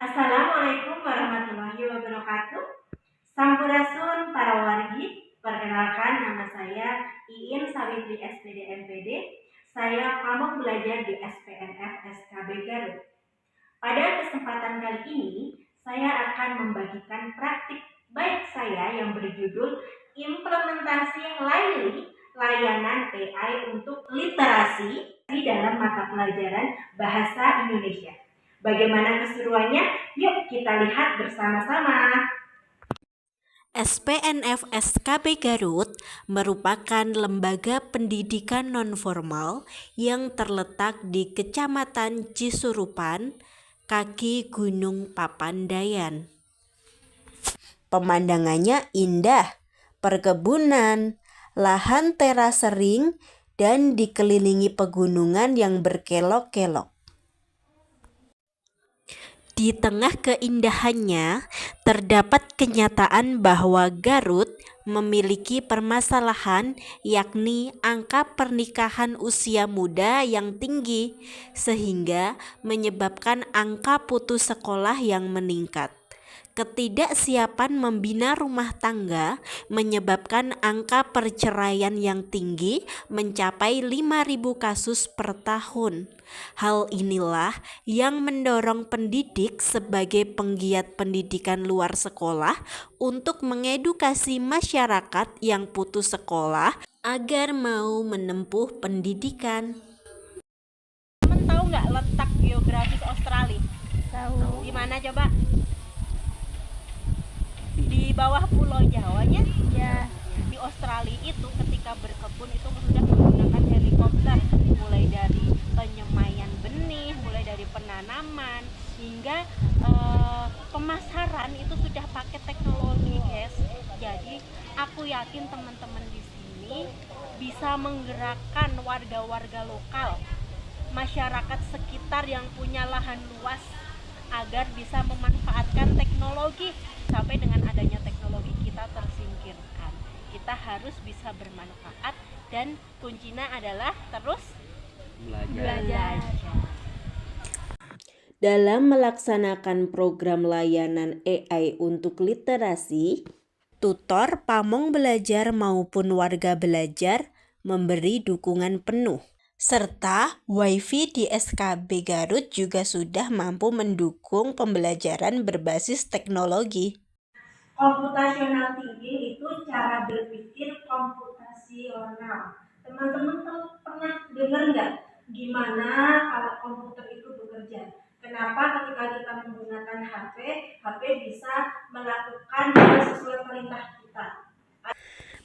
Assalamualaikum warahmatullahi wabarakatuh. Sampurasun para wargi, perkenalkan nama saya Iin Sawitri SPD MPD. Saya pamong belajar di SPNF SKB Garut. Pada kesempatan kali ini, saya akan membagikan praktik baik saya yang berjudul Implementasi Laili Layanan AI untuk Literasi dalam mata pelajaran Bahasa Indonesia. Bagaimana keseruannya? Yuk kita lihat bersama-sama. SPNF SKB Garut merupakan lembaga pendidikan nonformal yang terletak di Kecamatan Cisurupan, kaki Gunung Papandayan. Pemandangannya indah, perkebunan, lahan teras sering, dan dikelilingi pegunungan yang berkelok-kelok. Di tengah keindahannya, terdapat kenyataan bahwa Garut memiliki permasalahan, yakni angka pernikahan usia muda yang tinggi, sehingga menyebabkan angka putus sekolah yang meningkat. Ketidaksiapan membina rumah tangga menyebabkan angka perceraian yang tinggi mencapai 5.000 kasus per tahun. Hal inilah yang mendorong pendidik sebagai penggiat pendidikan luar sekolah untuk mengedukasi masyarakat yang putus sekolah agar mau menempuh pendidikan. Temen tahu nggak letak geografis Australia? Tahu. Di mana coba? Di bawah Pulau Jawanya. Ya. Di Australia itu ketika berkebun itu sudah menggunakan helikopter, mulai dari penyemaian benih, mulai dari penanaman hingga pemasaran itu sudah pakai teknologi, guys. Jadi aku yakin teman-teman di sini bisa menggerakkan warga-warga lokal, masyarakat sekitar yang punya lahan luas agar bisa memanfaatkan teknologi. Sampai dengan adanya teknologi kita tersingkirkan. Kita harus bisa bermanfaat dan kuncinya adalah terus belajar. Dalam melaksanakan program layanan AI untuk literasi, tutor pamong belajar maupun warga belajar memberi dukungan penuh. Serta WiFi di SKB Garut juga sudah mampu mendukung pembelajaran berbasis teknologi. Computational thinking itu cara berpikir komputasional. Teman-teman pernah dengar nggak gimana kalau komputer itu bekerja? Kenapa ketika kita menggunakan HP bisa melakukan sesuai perintah kita?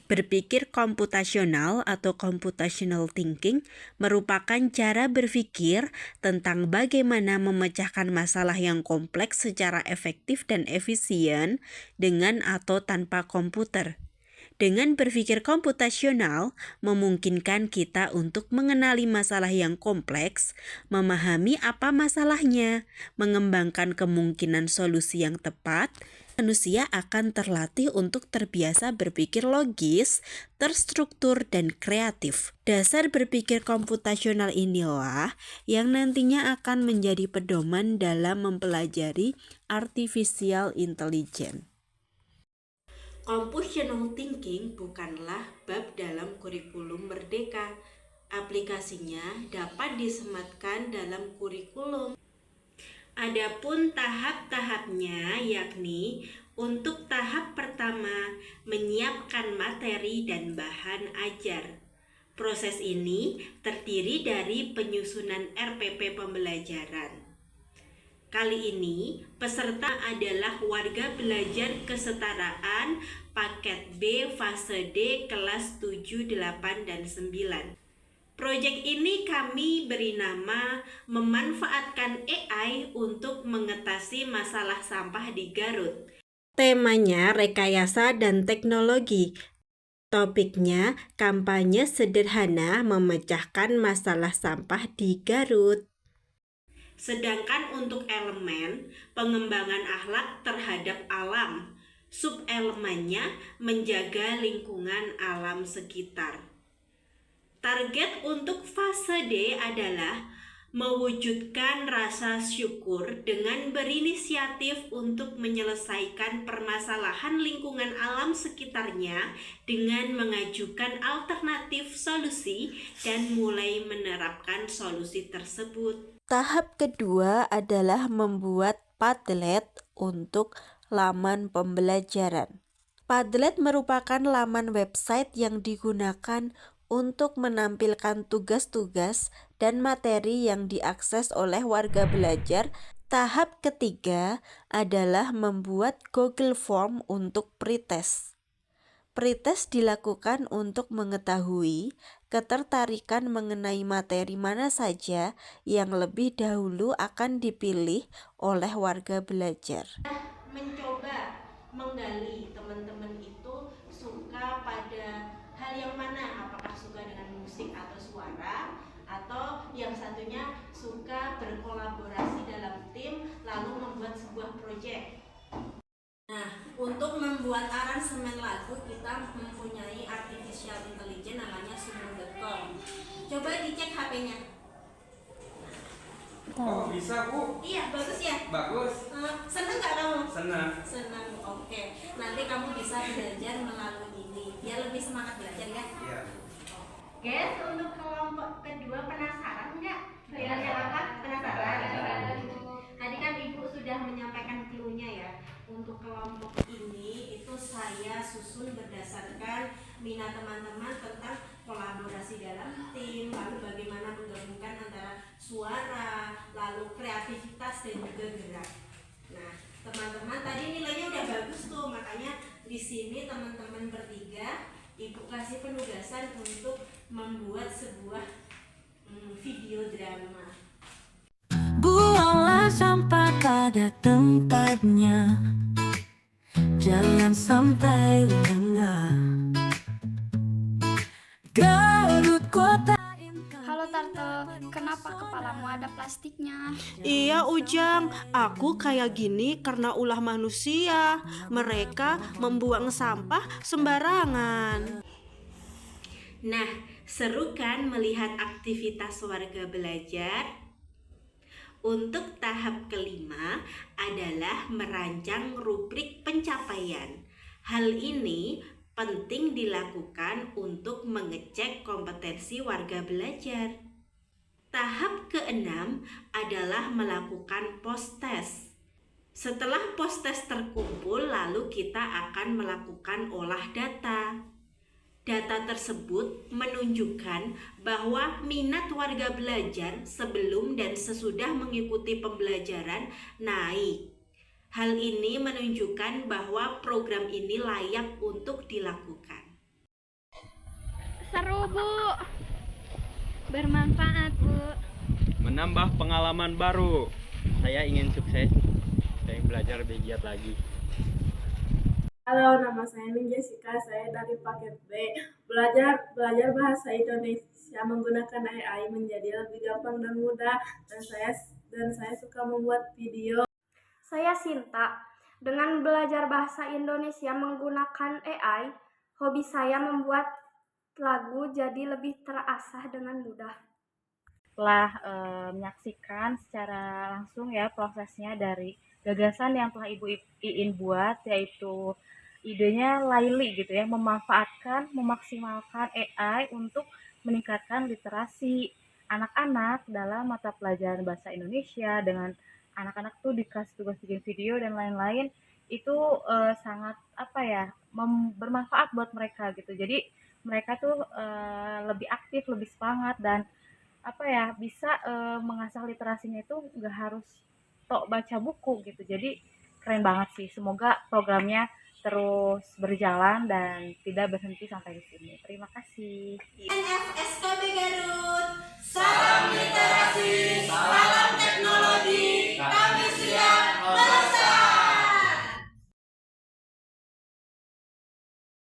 Berpikir komputasional atau computational thinking merupakan cara berpikir tentang bagaimana memecahkan masalah yang kompleks secara efektif dan efisien dengan atau tanpa komputer. Dengan berpikir komputasional, memungkinkan kita untuk mengenali masalah yang kompleks, memahami apa masalahnya, mengembangkan kemungkinan solusi yang tepat. Manusia akan terlatih untuk terbiasa berpikir logis, terstruktur, dan kreatif. Dasar berpikir komputasional inilah yang nantinya akan menjadi pedoman dalam mempelajari artificial intelligence. Computational thinking bukanlah bab dalam kurikulum Merdeka. Aplikasinya dapat disematkan dalam kurikulum. Adapun tahap-tahapnya yakni untuk tahap pertama menyiapkan materi dan bahan ajar. Proses ini terdiri dari penyusunan RPP pembelajaran. Kali ini peserta adalah warga belajar kesetaraan paket B fase D kelas 7, 8, dan 9. Proyek ini kami beri nama memanfaatkan AI untuk mengatasi masalah sampah di Garut. Temanya rekayasa dan teknologi. Topiknya kampanye sederhana memecahkan masalah sampah di Garut. Sedangkan untuk elemen pengembangan akhlak terhadap alam, subelemennya menjaga lingkungan alam sekitar. Target untuk fase D adalah mewujudkan rasa syukur dengan berinisiatif untuk menyelesaikan permasalahan lingkungan alam sekitarnya dengan mengajukan alternatif solusi dan mulai menerapkan solusi tersebut. Tahap kedua adalah membuat Padlet untuk laman pembelajaran. Padlet merupakan laman website yang digunakan untuk menampilkan tugas-tugas dan materi yang diakses oleh warga belajar. Tahap ketiga adalah membuat Google Form untuk pretest. Pretest dilakukan untuk mengetahui ketertarikan mengenai materi mana saja yang lebih dahulu akan dipilih oleh warga belajar. Mencoba menggali teman-teman itu suka pada hal yang mana, apakah suka dengan musik atau suara, atau yang satunya suka berkolaborasi dalam tim lalu membuat sebuah proyek. Nah, untuk membuat aransemen lagu kita mempunyai artificial intelligence namanya sumo.com. Coba dicek HP-nya. Oh bisa Bu? Iya, bagus ya? Bagus. Seneng gak kamu? Senang. Senang, oke. Nanti kamu bisa belajar melalui ini biar lebih semangat belajar ya. Iya. Guys, untuk kelompok kedua penasaran nggak? Bayarnya apa? Penasaran? Tadi kan Ibu sudah menyampaikan clue-nya ya. Untuk kelompok ini itu saya susun berdasarkan minat teman-teman tentang kolaborasi dalam tim, lalu bagaimana menggabungkan antara suara, lalu kreativitas dan juga gerak. Nah, teman-teman tadi nilainya udah bagus tuh, makanya di sini teman-teman bertiga Ibu kasih penugasan untuk membuat sebuah video drama. Buanglah sampah pada tempatnya, jangan sampai lengah. Garut Kota Intan. Halo Tante, kenapa kepalamu ada plastiknya? Iya Ujang, aku kayak gini karena ulah manusia. Mereka membuang sampah sembarangan. Nah, seru kan melihat aktivitas warga belajar? Untuk tahap kelima adalah merancang rubrik pencapaian. Hal ini penting dilakukan untuk mengecek kompetensi warga belajar. Tahap keenam adalah melakukan post-test. Setelah post-test terkumpul, lalu kita akan melakukan olah data. Data tersebut menunjukkan bahwa minat warga belajar sebelum dan sesudah mengikuti pembelajaran naik. Hal ini menunjukkan bahwa program ini layak untuk dilakukan. Seru Bu, bermanfaat Bu. Menambah pengalaman baru. Saya ingin sukses. Saya ingin belajar lebih giat lagi. Halo, nama saya Min Jessica, saya dari paket B. Belajar bahasa Indonesia menggunakan AI menjadi lebih gampang dan mudah, dan saya suka membuat video. Saya Sinta. Dengan belajar bahasa Indonesia menggunakan AI, hobi saya membuat lagu jadi lebih terasah dengan mudah. Setelah menyaksikan secara langsung ya prosesnya dari gagasan yang telah Ibu Iin buat, yaitu idenya Laili gitu ya, memaksimalkan AI untuk meningkatkan literasi anak-anak dalam mata pelajaran bahasa Indonesia. Dengan anak-anak tuh dikasih tugas bikin video dan lain-lain, itu sangat bermanfaat buat mereka gitu. Jadi mereka tuh lebih aktif, lebih semangat, dan bisa mengasah literasinya itu nggak harus tok baca buku gitu. Jadi keren banget sih. Semoga programnya terus berjalan dan tidak berhenti sampai di sini. Terima kasih. NFSKB Garut.